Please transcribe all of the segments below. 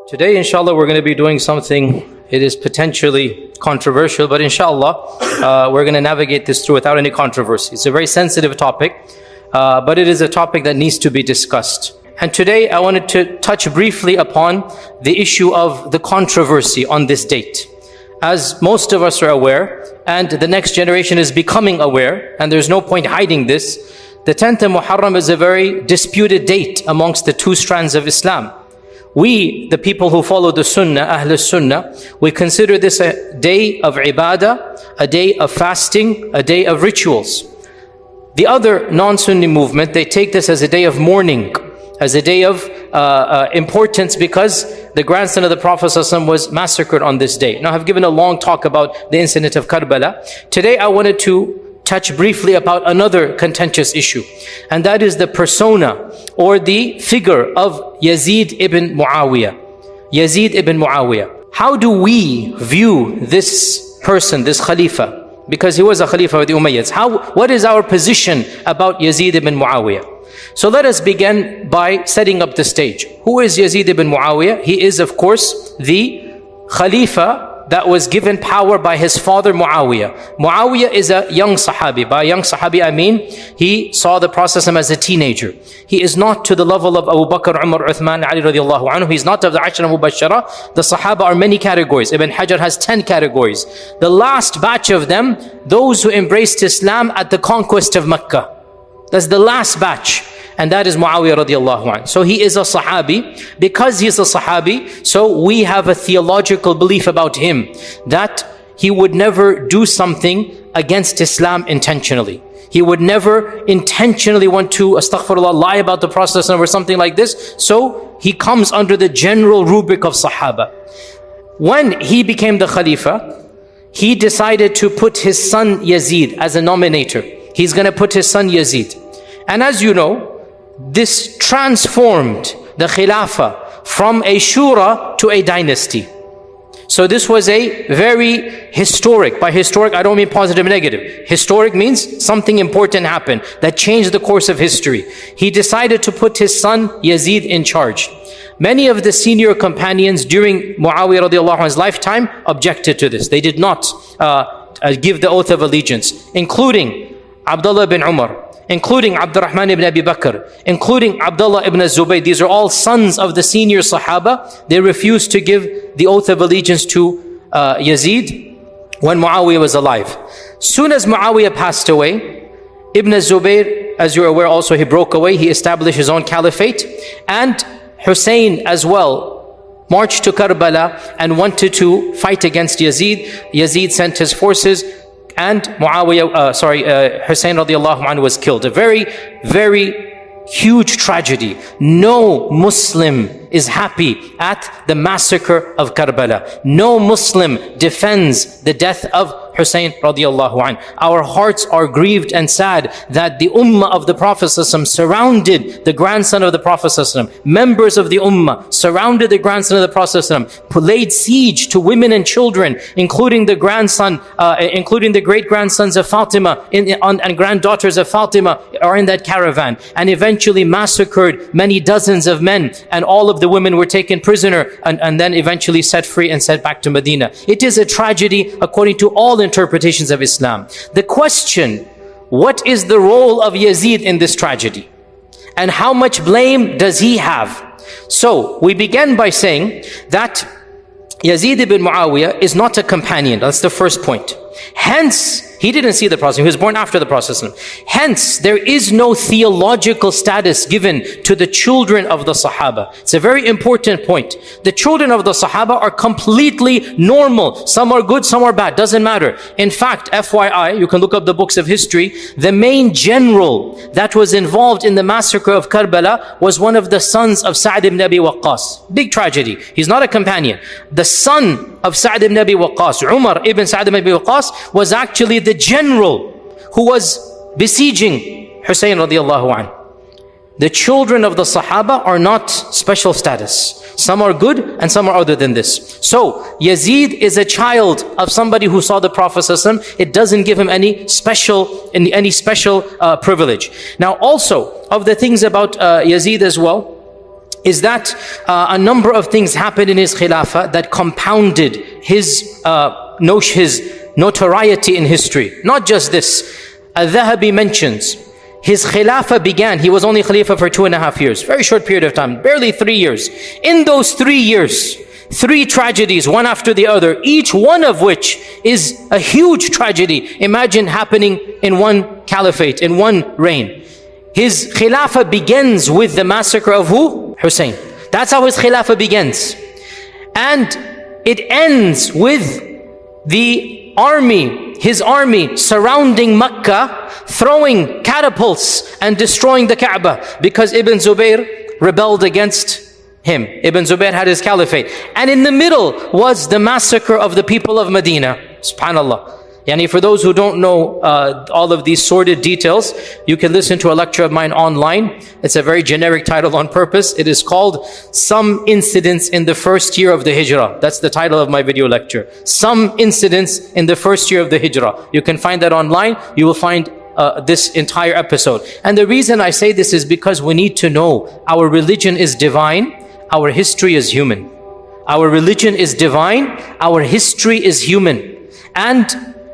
Today, inshallah, we're going to be doing something, it is potentially controversial, but inshallah, we're going to navigate this through without any controversy. It's a very sensitive topic, but it is a topic that needs to be discussed. And today, I wanted to touch briefly upon the issue of the controversy on this date. As most of us are aware, and the next generation is becoming aware, and there's no point hiding this, the 10th of Muharram is a very disputed date amongst the two strands of Islam. We, the people who follow the Sunnah, Ahl Sunnah, we consider this a day of ibadah, a day of fasting, a day of rituals. The other non-Sunni movement, they take this as a day of mourning, as a day of importance because the grandson of the Prophet ﷺ was massacred on this day. Now, I've given a long talk about the incident of Karbala. Today, I wanted to touch briefly about another contentious issue, and that is the persona or the figure of Yazid ibn Muawiyah. Yazid ibn Muawiyah. How do we view this person, this Khalifa? Because he was a Khalifa of the Umayyads. What is our position about Yazid ibn Muawiyah? So let us begin by setting up the stage. Who is Yazid ibn Muawiyah? He is, of course, the Khalifa that was given power by his father Muawiyah. Muawiyah is a young Sahabi. By young Sahabi, I mean he saw the Prophet as a teenager. He is not to the level of Abu Bakr, Umar, Uthman, Ali radiallahu anhu. He's not of the Ashra Mubashara. The Sahaba are many categories. Ibn Hajar has 10 categories. The last batch of them, those who embraced Islam at the conquest of Mecca. That's the last batch. And that is Muawiyah radiallahu anhu. So he is a Sahabi. Because he is a Sahabi, so we have a theological belief about him, that he would never do something against Islam intentionally. He would never intentionally want to, astaghfirullah, lie about the Prophet or something like this. So he comes under the general rubric of Sahaba. When he became the Khalifa, he decided to put his son Yazid as a nominator. He's going to put his son Yazid. And as you know, this transformed the Khilafah from a shura to a dynasty. So this was a very historic, by historic I don't mean positive and negative. Historic means something important happened that changed the course of history. He decided to put his son Yazid in charge. Many of the senior companions during Muawiyah radiallahu anhu's lifetime objected to this. They did not give the oath of allegiance, including Abdullah bin Umar, including Abdurrahman ibn Abi Bakr, including Abdullah ibn Zubayr. These are all sons of the senior Sahaba. They refused to give the oath of allegiance to Yazid when Muawiyah was alive. Soon as Muawiyah passed away, Ibn Zubayr, as you're aware also, he broke away. He established his own caliphate. And Hussein as well marched to Karbala and wanted to fight against Yazid. Yazid sent his forces, and Hussein radiallahu anhu was killed. A very, very huge tragedy. No Muslim is happy at the massacre of Karbala. No Muslim defends the death of Hussein radiallahu anhu. Our hearts are grieved and sad that the ummah of the Prophet ﷺ surrounded the grandson of the Prophet ﷺ. Members of the ummah surrounded the grandson of the Prophet ﷺ, laid siege to women and children, including the grandson, including the great-grandsons of Fatima and granddaughters of Fatima are in that caravan, and eventually massacred many dozens of men, and all of the women were taken prisoner and then eventually set free and sent back to Medina. It is a tragedy according to all interpretations of Islam. The question, what is the role of Yazid in this tragedy? And how much blame does he have? So we began by saying that Yazid ibn Muawiyah is not a companion. That's the first point. Hence, he didn't see the Prophet. He was born after the Prophet. Hence, there is no theological status given to the children of the Sahaba. It's a very important point. The children of the Sahaba are completely normal. Some are good, some are bad. Doesn't matter. In fact, FYI, you can look up the books of history. The main general that was involved in the massacre of Karbala was one of the sons of Sa'd ibn Abi Waqqas. Big tragedy. He's not a companion. The son of Sa'd ibn Abi Waqqas, Umar ibn Sa'd ibn Abi Waqqas, was actually the general who was besieging Hussein radiallahu anhu. The children of the Sahaba are not special status. Some are good and some are other than this. So Yazid is a child of somebody who saw the Prophet ﷺ. It doesn't give him any special privilege. Now also, of the things about Yazid as well, is that a number of things happened in his khilafah that compounded his notoriety in history. Not just this. Al-Dhahabi mentions his khilafah began, he was only khalifa for 2.5 years, very short period of time, barely 3 years. In those 3 years, 3 tragedies, one after the other, each one of which is a huge tragedy. Imagine happening in one caliphate, in one reign. His khilafah begins with the massacre of who? Hussein. That's how his khilafah begins. And it ends with the army, his army surrounding Mecca, throwing catapults and destroying the Kaaba because Ibn Zubayr rebelled against him. Ibn Zubayr had his caliphate. And in the middle was the massacre of the people of Medina. SubhanAllah. Yani for those who don't know all of these sordid details, you can listen to a lecture of mine online. It's a very generic title on purpose. It is called Some Incidents in the First Year of the Hijrah. That's the title of my video lecture. Some Incidents in the First Year of the Hijrah. You can find that online. You will find this entire episode. And the reason I say this is because we need to know our religion is divine, our history is human. Our religion is divine, our history is human. And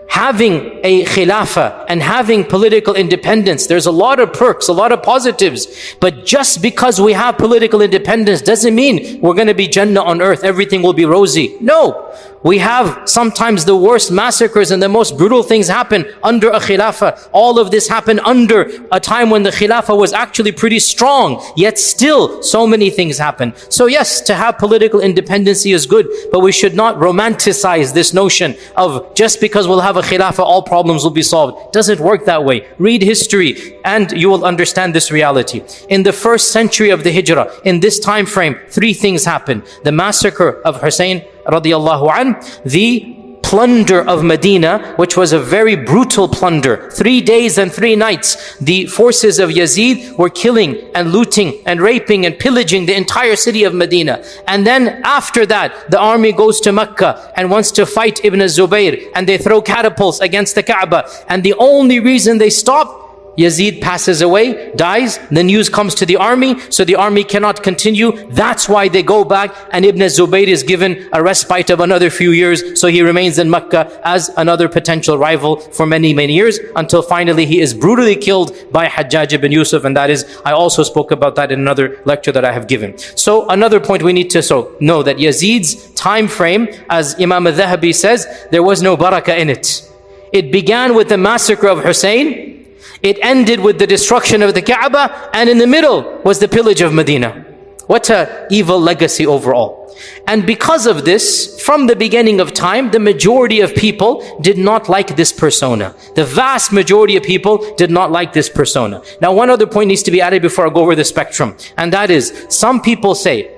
having a khilafah and having political independence, there's a lot of perks, a lot of positives. But just because we have political independence doesn't mean we're going to be Jannah on earth, everything will be rosy. No. We have sometimes the worst massacres and the most brutal things happen under a khilafah. All of this happened under a time when the khilafah was actually pretty strong, yet still so many things happen. So yes, to have political independency is good, but we should not romanticize this notion of just because we'll have a khilafah, all problems will be solved. It doesn't work that way. Read history and you will understand this reality. In the first century of the Hijrah, in this time frame, 3 things happened. The massacre of Hussein radiyallahu an, the plunder of Medina, which was a very brutal plunder. 3 days and 3 nights, the forces of Yazid were killing and looting and raping and pillaging the entire city of Medina. And then after that, the army goes to Mecca and wants to fight Ibn Zubayr, and they throw catapults against the Kaaba. And the only reason they stop, Yazid passes away, dies, the news comes to the army, so the army cannot continue. That's why they go back, and Ibn Zubayr is given a respite of another few years, so he remains in Mecca as another potential rival for many, many years, until finally he is brutally killed by Hajjaj ibn Yusuf, and that is, I also spoke about that in another lecture that I have given. So another point we need to know that Yazid's time frame, as Imam al-Dhahabi says, there was no barakah in it. It began with the massacre of Hussein, it ended with the destruction of the Kaaba, and in the middle was the pillage of Medina. What an evil legacy overall. And because of this, from the beginning of time, the majority of people did not like this persona. The vast majority of people did not like this persona. Now, one other point needs to be added before I go over the spectrum, and that is, some people say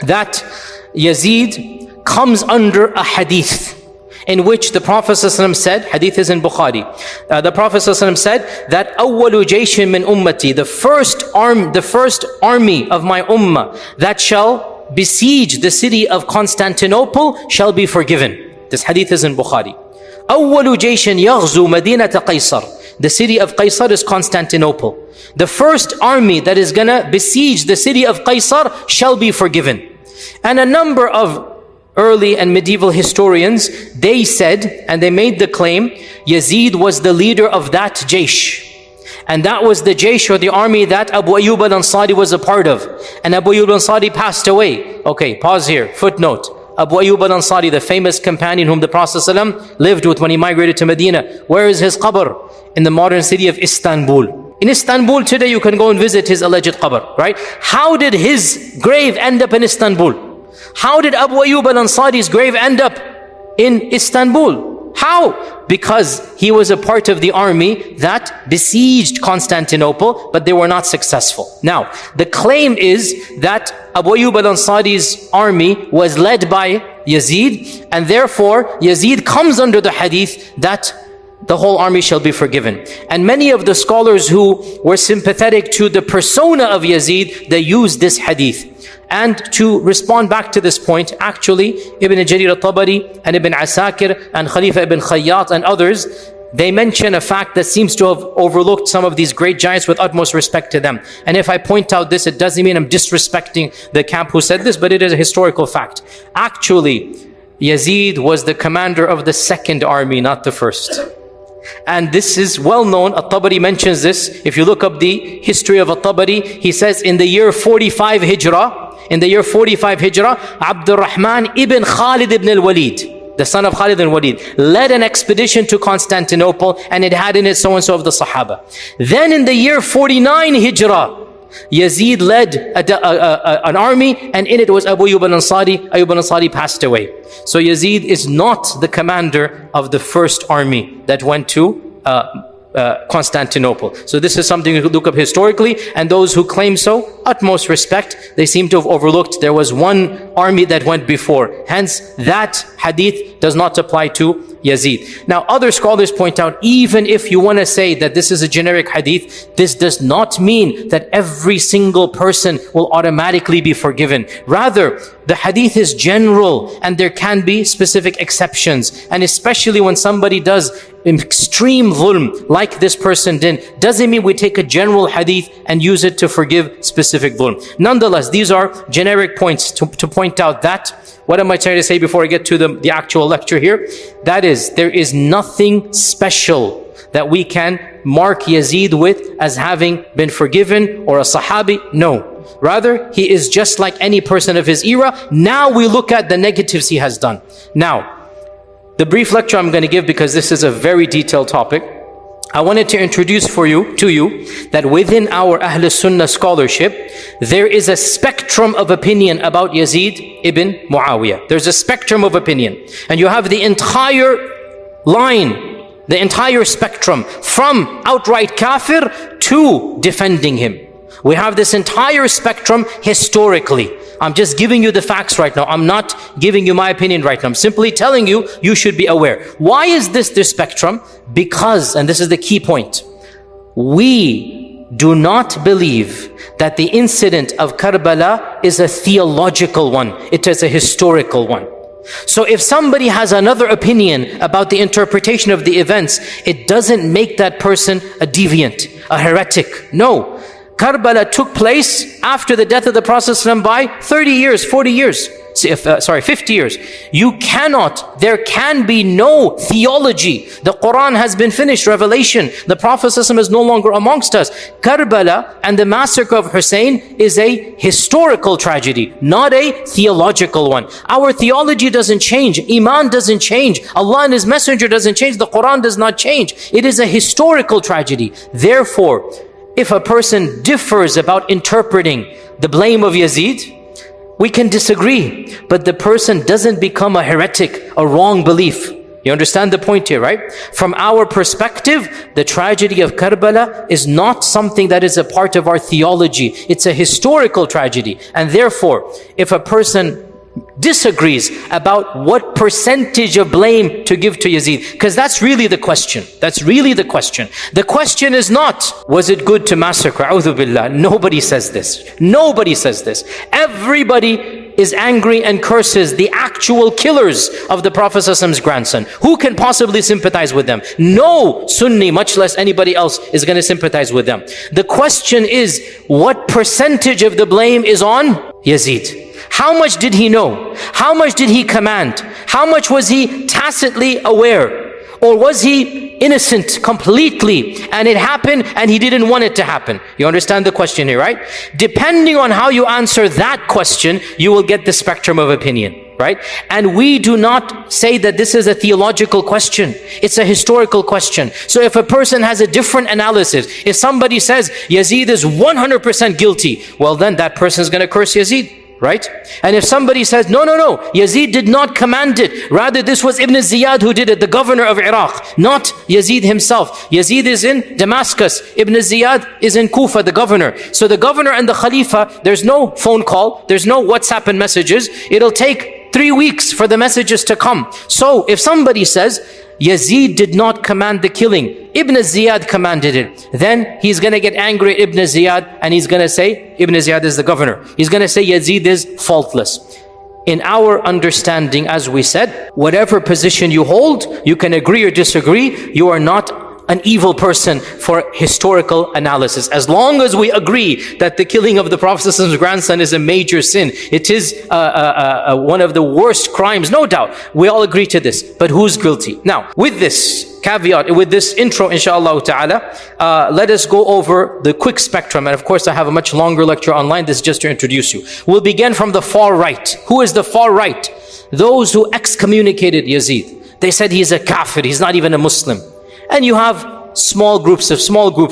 that Yazid comes under a hadith in which the Prophet ﷺ said, hadith is in Bukhari, the Prophet ﷺ said that أَوَّلُ جَيْشٍ مِّنْ أُمَّتِي, the first army of my ummah that shall besiege the city of Constantinople shall be forgiven. This hadith is in Bukhari. أَوَّلُ جَيْشٍ يَغْزُو مَدِينَةَ قَيْصَرٍ, the city of Qaysar is Constantinople. The first army that is gonna besiege the city of Qaysar shall be forgiven. And a number of early and medieval historians, they said, and they made the claim, Yazid was the leader of that jaysh. And that was the jaysh, or the army, that Abu Ayyub al-Ansari was a part of. And Abu Ayyub al-Ansari passed away. Okay, pause here, footnote. Abu Ayyub al-Ansari, the famous companion whom the Prophet ﷺ lived with when he migrated to Medina. Where is his qabr? In the modern city of Istanbul. In Istanbul today, you can go and visit his alleged qabr, right? How did his grave end up in Istanbul? How did Abu Ayyub al-Ansari's grave end up in Istanbul? How? Because he was a part of the army that besieged Constantinople, but they were not successful. Now, the claim is that Abu Ayyub al-Ansari's army was led by Yazid, and therefore Yazid comes under the hadith that the whole army shall be forgiven. And many of the scholars who were sympathetic to the persona of Yazid, they used this hadith. And to respond back to this point, actually, Ibn Jarir al-Tabari and Ibn Asakir and Khalifa ibn Khayyat and others, they mention a fact that seems to have overlooked some of these great giants with utmost respect to them. And if I point out this, it doesn't mean I'm disrespecting the camp who said this, but it is a historical fact. Actually, Yazid was the commander of the second army, not the first. And this is well known. At-Tabari mentions this. If you look up the history of At-Tabari, he says in the year 45 Hijrah, Abdul Rahman ibn Khalid ibn al-Walid, the son of Khalid ibn Walid, led an expedition to Constantinople, and it had in it so-and-so of the Sahaba. Then in the year 49 Hijrah, Yazid led an army, and in it was Abu Ayyub al-Ansari. Ayyub al-Ansari passed away. So Yazid is not the commander of the first army that went to Constantinople. So this is something you could look up historically, and those who claim so, utmost respect, they seem to have overlooked there was one army that went before. Hence, that hadith does not apply to Yazid. Now, other scholars point out, even if you want to say that this is a generic hadith, this does not mean that every single person will automatically be forgiven. Rather, the hadith is general, and there can be specific exceptions. And especially when somebody does extreme dhulm, like this person did, doesn't mean we take a general hadith and use it to forgive specific dhulm. Nonetheless, these are generic points to point out that. What am I trying to say before I get to the actual lecture here? That is, there is nothing special that we can mark Yazid with as having been forgiven, or a Sahabi. No. Rather, he is just like any person of his era. Now we look at the negatives he has done. Now, the brief lecture I'm going to give, because this is a very detailed topic, I wanted to introduce to you that within our Ahl Sunnah scholarship, there is a spectrum of opinion about Yazid ibn Muawiyah. There's a spectrum of opinion. And you have the entire line, the entire spectrum, from outright kafir to defending him. We have this entire spectrum historically. I'm just giving you the facts right now. I'm not giving you my opinion right now. I'm simply telling you, you should be aware. Why is this spectrum? Because, and this is the key point, we do not believe that the incident of Karbala is a theological one. It is a historical one. So if somebody has another opinion about the interpretation of the events, it doesn't make that person a deviant, a heretic. No. Karbala took place after the death of the Prophet ﷺ by 30 years, 40 years, 50 years. There can be no theology. The Quran has been finished, revelation. The Prophet ﷺ is no longer amongst us. Karbala and the massacre of Hussein is a historical tragedy, not a theological one. Our theology doesn't change. Iman doesn't change. Allah and His Messenger doesn't change. The Quran does not change. It is a historical tragedy. Therefore, if a person differs about interpreting the blame of Yazid, we can disagree, but the person doesn't become a heretic, a wrong belief. You understand the point here, right? From our perspective, the tragedy of Karbala is not something that is a part of our theology. It's a historical tragedy. And therefore, if a person disagrees about what percentage of blame to give to Yazid, because that's really the question. That's really the question. The question is not, was it good to massacre? A'udhu billah. Nobody says this. Nobody says this. Everybody is angry and curses the actual killers of the Prophet ﷺ's grandson. Who can possibly sympathize with them? No Sunni, much less anybody else, is going to sympathize with them. The question is, what percentage of the blame is on Yazid? How much did he know? How much did he command? How much was he tacitly aware? Or was he innocent completely and it happened and he didn't want it to happen? You understand the question here, right? Depending on how you answer that question, you will get the spectrum of opinion, right? And we do not say that this is a theological question. It's a historical question. So if a person has a different analysis, if somebody says Yazid is 100% guilty, well then that person is going to curse Yazid. Right? And if somebody says, no, Yazid did not command it. Rather, this was Ibn Ziyad who did it, the governor of Iraq, not Yazid himself. Yazid is in Damascus. Ibn Ziyad is in Kufa, the governor. So the governor and the Khalifa, there's no phone call, there's no WhatsApp and messages. It'll take 3 weeks for the messages to come. So if somebody says, Yazid did not command the killing, Ibn Ziyad commanded it, then he's going to get angry at Ibn Ziyad and he's going to say, Ibn Ziyad is the governor, he's going to say Yazid is faultless. in our understanding, as we said, whatever position you hold, you can agree or disagree, you are not an evil person for historical analysis. As long as we agree that the killing of the Prophet's grandson is a major sin, it is one of the worst crimes, no doubt. We all agree to this. But who's guilty? Now, with this caveat, with this intro, inshallah ta'ala, let us go over the quick spectrum. And of course, I have a much longer lecture online. This is just to introduce you. We'll begin from the far right. Who is the far right? Those who excommunicated Yazid. They said he's a kafir, he's not even a Muslim. And you have small groups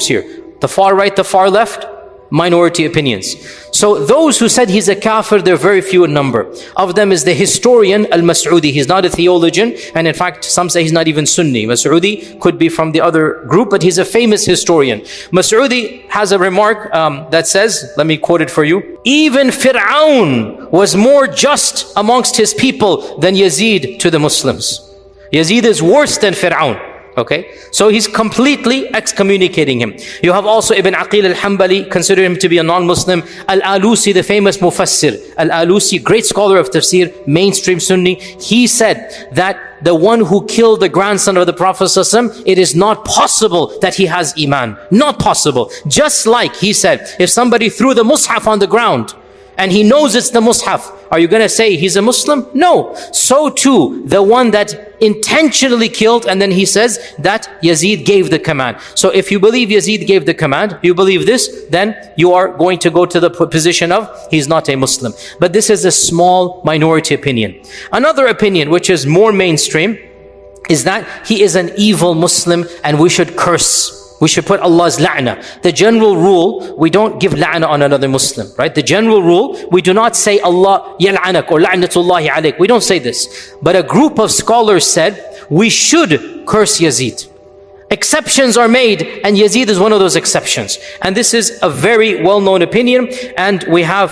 here. The far right, the far left, minority opinions. So those who said he's a kafir, they're very few in number. Of them is the historian Al-Mas'udi. He's not a theologian, and in fact some say he's not even Sunni. Mas'udi could be from the other group, but he's a famous historian. Mas'udi has a remark that says, let me quote it for you, even Fir'aun was more just amongst his people than Yazid to the Muslims. Yazid is worse than Fir'aun. Okay, so he's completely excommunicating him. You have also Ibn Aqil al-Hanbali, consider him to be a non-Muslim. Al-Alusi, the famous Mufassir. Al-Alusi, great scholar of tafsir, mainstream Sunni. He said that the one who killed the grandson of the Prophet ﷺ, it is not possible that he has Iman. Not possible. Just like he said, if somebody threw the Mus'haf on the ground, and he knows it's the Mus'haf, are you going to say he's a Muslim? No. So too, the one that intentionally killed, and then he says that Yazid gave the command. So if you believe Yazid gave the command, you believe this, then you are going to go to the position of he's not a Muslim. But this is a small minority opinion. Another opinion, which is more mainstream, is that he is an evil Muslim and we should curse. We should put Allah's la'na. The general rule, we don't give la'na on another Muslim, right? The general rule, we do not say Allah yal'anak or la'natullahi alayk. We don't say this. But a group of scholars said, we should curse Yazid. Exceptions are made, and Yazid is one of those exceptions. And this is a very well-known opinion. And we have,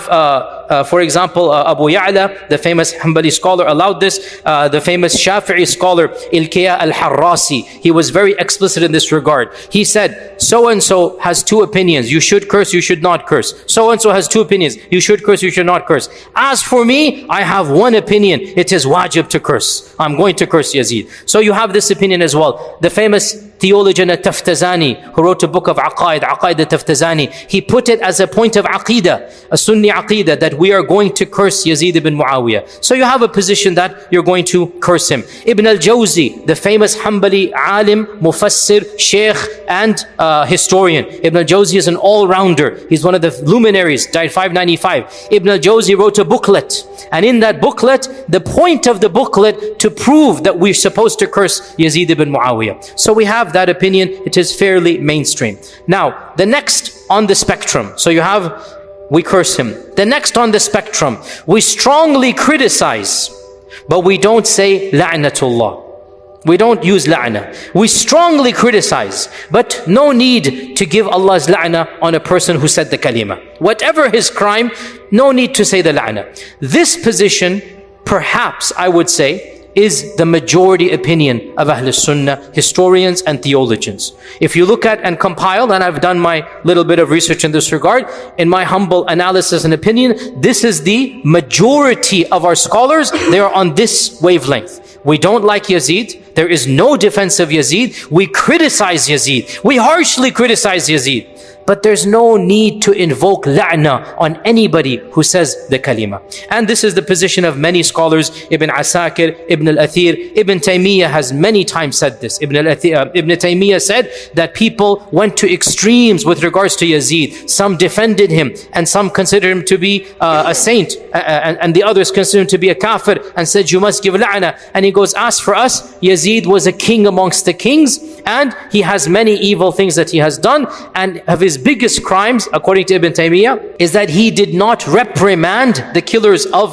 for example, Abu Ya'la, the famous Hanbali scholar, allowed this. The famous Shafi'i scholar, Ilkiya al-Harrasi, he was very explicit in this regard. He said, so-and-so has two opinions. You should curse, you should not curse. So-and-so has two opinions. You should curse, you should not curse. As for me, I have one opinion. It is wajib to curse. I'm going to curse Yazid. So you have this opinion as well. The famous theologian At-Taftazani, who wrote a book of Aqaid At-Taftazani, he put it as a point of Aqidah, a Sunni Aqidah, that we are going to curse Yazid ibn Muawiyah. So you have a position that you're going to curse him. Ibn al-Jawzi, the famous Hanbali alim, mufassir, sheikh, and historian. Ibn al-Jawzi is an all-rounder. He's one of the luminaries, died 595. Ibn al-Jawzi wrote a booklet, and in that booklet, the point of the booklet to prove that we're supposed to curse Yazid ibn Muawiyah. So we have that opinion. It is fairly mainstream. Now, the next on the spectrum, so you have, we curse him. The next on the spectrum, we strongly criticize, but we don't say la'natullah. We don't use la'na. We strongly criticize, but no need to give Allah's la'na on a person who said the kalima. Whatever his crime, no need to say the la'na. This position, perhaps I would say, is the majority opinion of Ahl Sunnah, historians and theologians. If you look at and compile, and I've done my little bit of research in this regard, in my humble analysis and opinion, this is the majority of our scholars. They are on this wavelength. We don't like Yazid. There is no defense of Yazid. We criticize Yazid. We harshly criticize Yazid. But there's no need to invoke la'na on anybody who says the kalima. And this is the position of many scholars. Ibn Asakir, Ibn al-Athir, Ibn Taymiyyah has many times said this. Ibn Taymiyyah said that people went to extremes with regards to Yazid. Some defended him, and some considered him to be a saint, and the others considered him to be a kafir, and said you must give la'na. And he goes, as for us, Yazid was a king amongst the kings, and he has many evil things that he has done, and of his biggest crimes, according to Ibn Taymiyyah, is that he did not reprimand the killers of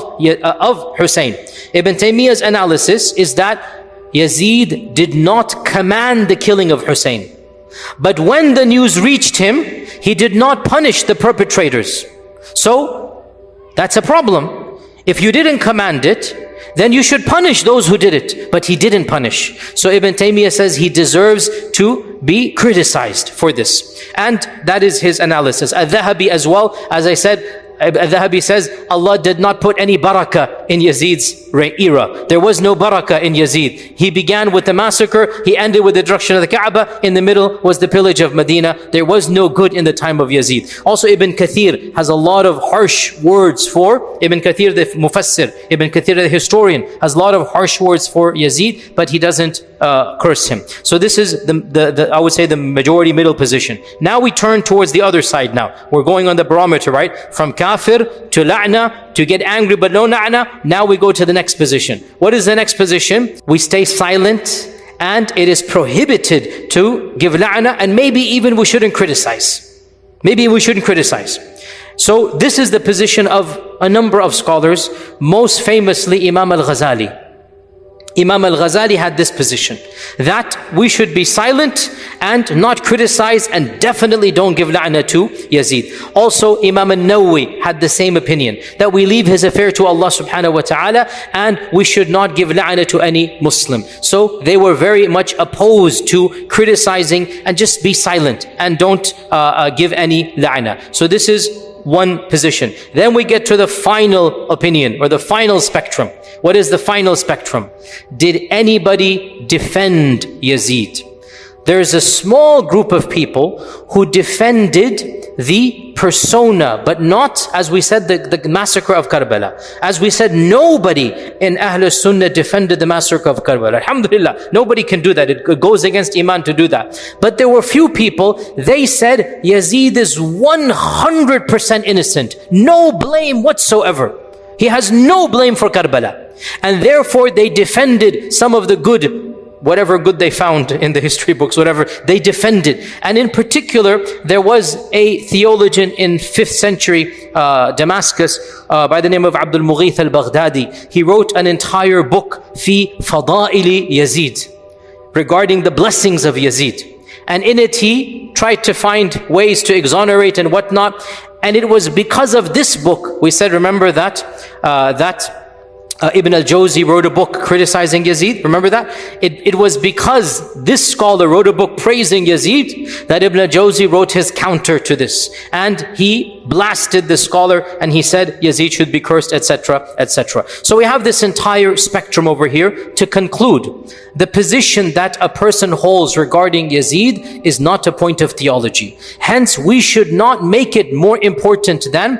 Hussain. Ibn Taymiyyah's analysis is that Yazid did not command the killing of Hussain. But when the news reached him, he did not punish the perpetrators. So, that's a problem. If you didn't command it, then you should punish those who did it. But he didn't punish. So Ibn Taymiyyah says he deserves to be criticized for this. And that is his analysis. Al-Dhahabi as well, as I said, Al-Dhahabi says, Allah did not put any barakah in Yazid's era. There was no barakah in Yazid. He began with the massacre, he ended with the destruction of the Kaaba, in the middle was the pillage of Medina. There was no good in the time of Yazid. Also Ibn Kathir has a lot of harsh words for, Ibn Kathir the Mufassir, Ibn Kathir the historian, has a lot of harsh words for Yazid, but he doesn't curse him. So this is I would say the majority middle position. Now we turn towards the other side now. We're going on the barometer, right? From kafir to la'na, to get angry but no la'na. Now we go to the next position. What is the next position? We stay silent, and it is prohibited to give la'na, and maybe even we shouldn't criticize. Maybe we shouldn't criticize. So this is the position of a number of scholars, most famously Imam al-Ghazali. Imam al-Ghazali had this position, that we should be silent and not criticize, and definitely don't give la'na to Yazid. Also Imam al-Nawawi had the same opinion, that we leave his affair to Allah subhanahu wa ta'ala, and we should not give la'na to any Muslim. So they were very much opposed to criticizing, and just be silent and don't give any la'na. So this is one position. Then we get to the final opinion, or the final spectrum. What is the final spectrum? Did anybody defend Yazid? There's a small group of people who defended the persona, but not, as we said, the massacre of Karbala. As we said, nobody in Ahlul Sunnah defended the massacre of Karbala. Alhamdulillah, nobody can do that. It goes against Iman to do that. But there were few people, they said Yazid is 100% innocent. No blame whatsoever. He has no blame for Karbala. And therefore they defended some of the good, whatever good they found in the history books, whatever, they defended. And in particular, there was a theologian in 5th century Damascus by the name of Abdul Mughith al-Baghdadi. He wrote an entire book, Fi Fadaili Yazid, regarding the blessings of Yazid. And in it he tried to find ways to exonerate and whatnot. And it was because of this book, we said, remember that, Ibn al-Jawzi wrote a book criticizing Yazid. Remember that? It was because this scholar wrote a book praising Yazid that Ibn al-Jawzi wrote his counter to this. And he blasted the scholar and he said Yazid should be cursed, etc., etc. So we have this entire spectrum over here. To conclude, the position that a person holds regarding Yazid is not a point of theology. Hence, we should not make it more important than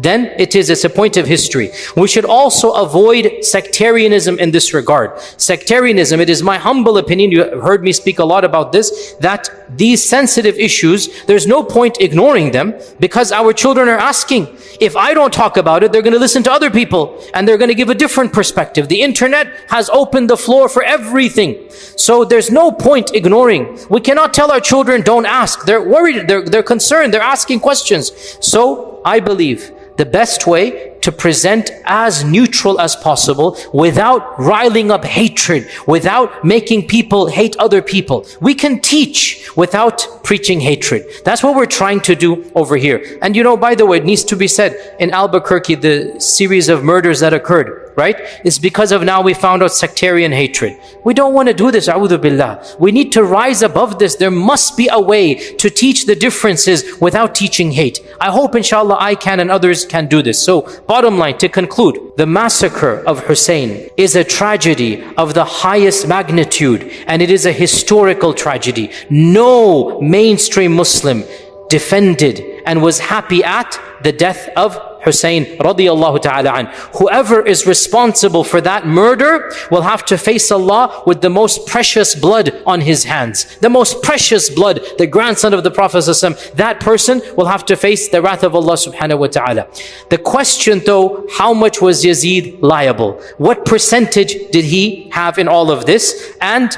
it is. It's a point of history. We should also avoid sectarianism in this regard. Sectarianism, it is my humble opinion, you have heard me speak a lot about this, that these sensitive issues, there's no point ignoring them, because our children are asking. If I don't talk about it, they're going to listen to other people and they're going to give a different perspective. The internet has opened the floor for everything. So there's no point ignoring. We cannot tell our children don't ask. They're worried, they're concerned, they're asking questions. So I believe the best way to present as neutral as possible, without riling up hatred, without making people hate other people. We can teach without preaching hatred. That's what we're trying to do over here. And you know, by the way, it needs to be said, in Albuquerque, the series of murders that occurred, right? It's because of now we found out sectarian hatred. We don't want to do this, a'udhu billah. We need to rise above this. There must be a way to teach the differences without teaching hate. I hope inshallah I can and others can do this. So bottom line, to conclude, the massacre of Hussein is a tragedy of the highest magnitude, and it is a historical tragedy. No mainstream Muslim defended and was happy at the death of Hussein radiyallahu ta'ala an. Whoever is responsible for that murder will have to face Allah with the most precious blood on his hands. The most precious blood, the grandson of the Prophet ﷺ, that person will have to face the wrath of Allah subhanahu wa ta'ala. The question though, how much was Yazid liable? What percentage did he have in all of this? And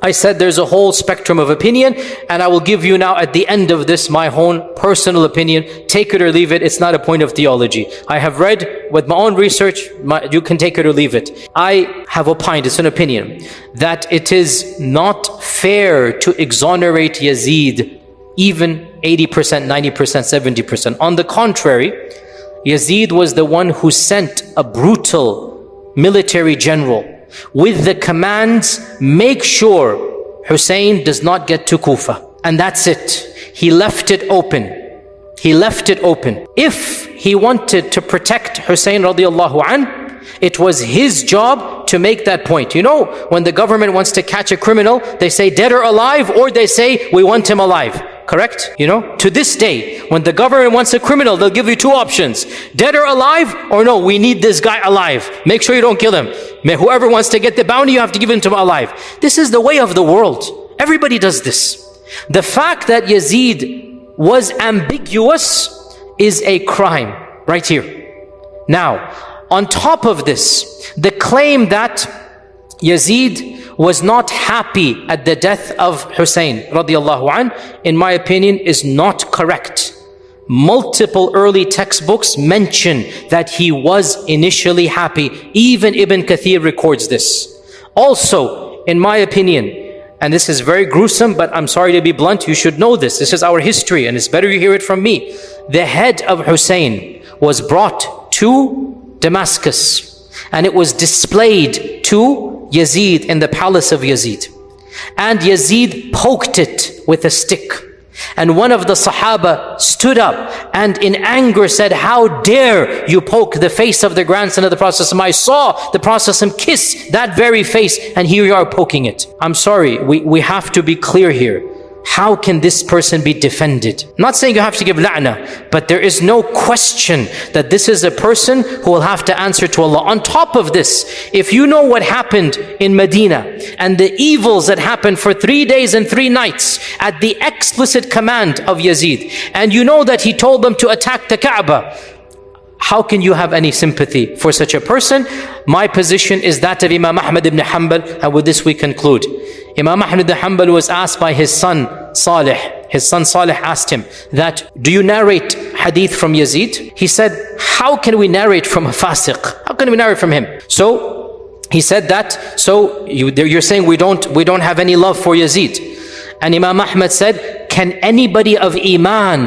I said there's a whole spectrum of opinion, and I will give you now at the end of this my own personal opinion. Take it or leave it. It's not a point of theology. I have read with my own research, you can take it or leave it. I have opined, it's an opinion, that it is not fair to exonerate Yazid even 80%, 90%, 70%. On the contrary, Yazid was the one who sent a brutal military general with the commands, make sure Hussein does not get to Kufa. And that's it. He left it open. He left it open. If he wanted to protect Hussein radiallahu anh, it was his job to make that point. You know, when the government wants to catch a criminal, they say dead or alive, or they say we want him alive. Correct? You know, to this day, when the government wants a criminal, they'll give you two options: dead or alive, or no, we need this guy alive. Make sure you don't kill him. Whoever wants to get the bounty, you have to give him to him alive. This is the way of the world. Everybody does this. The fact that Yazid was ambiguous is a crime right here. Now, on top of this, the claim that Yazid was not happy at the death of Hussein radiallahu anh, in my opinion, is not correct. Multiple early textbooks mention that he was initially happy. Even Ibn Kathir records this. Also, in my opinion, and this is very gruesome, but I'm sorry to be blunt, you should know this. This is our history, and it's better you hear it from me. The head of Hussein was brought to Damascus, and it was displayed to Yazid in the palace of Yazid. And Yazid poked it with a stick. And one of the Sahaba stood up and in anger said, "How dare you poke the face of the grandson of the Prophet? I saw the Prophet kiss that very face, and here you are poking it." I'm sorry, we have to be clear here. How can this person be defended? I'm not saying you have to give la'nah, but there is no question that this is a person who will have to answer to Allah. On top of this, if you know what happened in Medina and the evils that happened for 3 days and 3 nights at the explicit command of Yazid, and you know that he told them to attack the Kaaba, how can you have any sympathy for such a person? My position is that of Imam Ahmad ibn Hanbal, and with this we conclude. Imam Ahmad ibn Hanbal was asked by his son Salih. His son Salih asked him that, "Do you narrate hadith from Yazid?" He said, "How can we narrate from a fasiq? How can we narrate from him?" So he said that, "So you're saying we don't have any love for Yazid?" And Imam Ahmad said, "Can anybody of Iman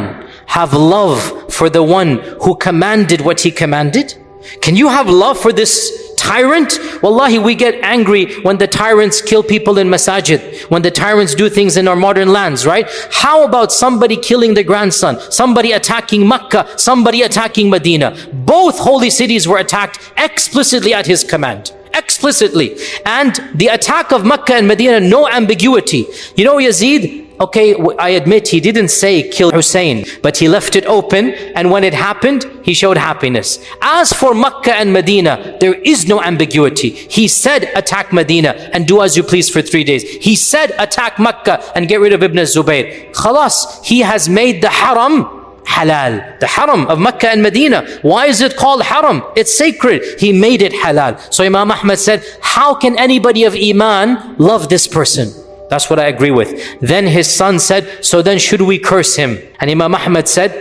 have love for the one who commanded what he commanded? Can you have love for this tyrant? Wallahi, we get angry when the tyrants kill people in masajid, when the tyrants do things in our modern lands, right? How about somebody killing the grandson, somebody attacking Makkah, somebody attacking Medina? Both holy cities were attacked explicitly at his command. Explicitly. And the attack of Makkah and Medina, no ambiguity. You know, Yazid, okay, I admit he didn't say kill Hussein, but he left it open, and when it happened, he showed happiness. As for Makkah and Medina, there is no ambiguity. He said attack Medina and do as you please for 3 days. He said attack Makkah and get rid of Ibn Zubayr. Khalas, he has made the haram halal. The haram of Makkah and Medina. Why is it called haram? It's sacred. He made it halal. So Imam Ahmad said, how can anybody of Iman love this person? That's what I agree with. Then his son said, so then should we curse him? And Imam Ahmad said,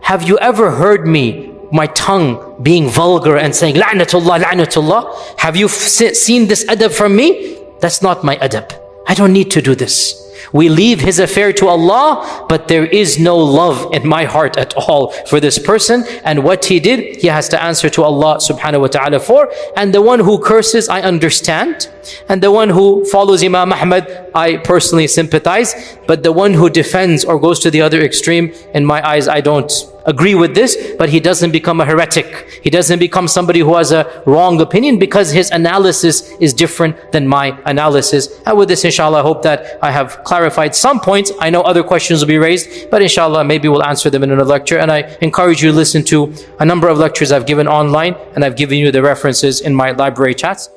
have you ever heard me, my tongue being vulgar and saying, la'natullah, la'natullah? Have you seen this adab from me? That's not my adab. I don't need to do this. We leave his affair to Allah, but there is no love in my heart at all for this person. And what he did, he has to answer to Allah subhanahu wa ta'ala for. And the one who curses, I understand. And the one who follows Imam Ahmad, I personally sympathize. But the one who defends or goes to the other extreme, in my eyes, I don't agree with this, but he doesn't become a heretic. He doesn't become somebody who has a wrong opinion because his analysis is different than my analysis. And with this, inshallah, I hope that I have clarified some points. I know other questions will be raised, but inshallah, maybe we'll answer them in another lecture. And I encourage you to listen to a number of lectures I've given online, and I've given you the references in my library chats.